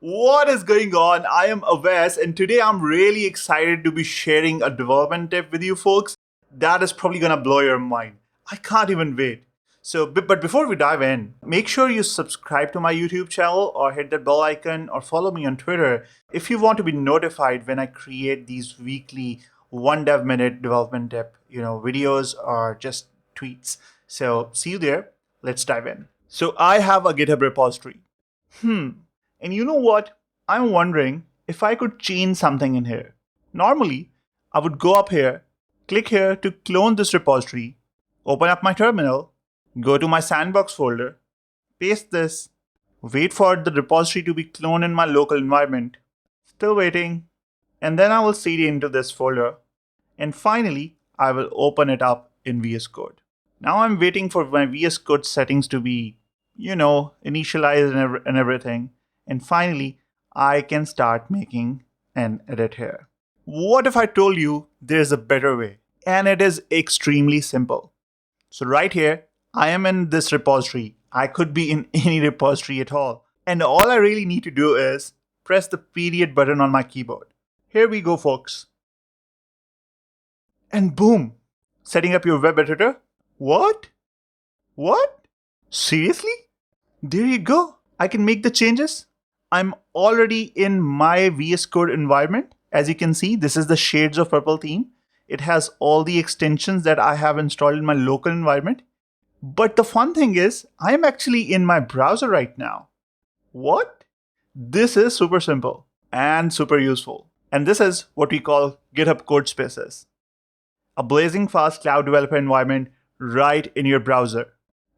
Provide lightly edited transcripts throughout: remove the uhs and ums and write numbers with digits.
What is going on? I am Awais, and today I'm really excited to be sharing a development tip with you folks that is probably gonna blow your mind. I can't even wait. But before we dive in, make sure you subscribe to my YouTube channel or hit the bell icon or follow me on Twitter if you want to be notified when I create these weekly one dev minute development tip, videos or just tweets. So see you there. Let's dive in. So I have a GitHub repository. And you know what? I'm wondering if I could change something in here. Normally, I would go up here, click here to clone this repository, open up my terminal, go to my sandbox folder, paste this, wait for the repository to be cloned in my local environment. Still waiting. And then I will cd into this folder. And finally, I will open it up in VS Code. Now I'm waiting for my VS Code settings to be, initialized and everything. And finally, I can start making an edit here. What if I told you there's a better way? And it is extremely simple. So right here, I am in this repository. I could be in any repository at all. And all I really need to do is press the period button on my keyboard. Here we go, folks. And boom, setting up your web editor. What? Seriously? There you go. I can make the changes. I'm already in my VS Code environment. As you can see, this is the Shades of Purple theme. It has all the extensions that I have installed in my local environment. But the fun thing is, I am actually in my browser right now. What? This is super simple and super useful. And this is what we call GitHub Codespaces. A blazing fast cloud developer environment right in your browser.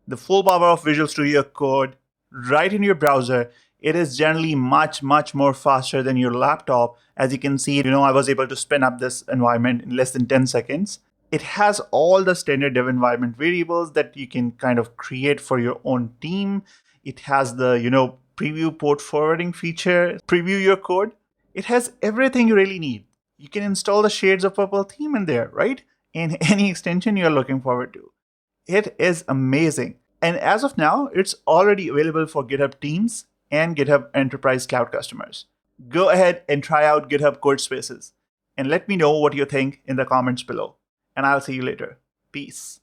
The full power of Visual Studio Code right in your browser. It is generally much more faster than your laptop. As you can see, I was able to spin up this environment in less than 10 seconds. It has all the standard dev environment variables that you can kind of create for your own team. It has the, preview port forwarding feature, preview your code. It has everything you really need. You can install the Shades of Purple theme in there, right? And any extension you're looking forward to. It is amazing. And as of now, it's already available for GitHub Teams and GitHub Enterprise Cloud customers. Go ahead and try out GitHub Codespaces and let me know what you think in the comments below. And I'll see you later. Peace.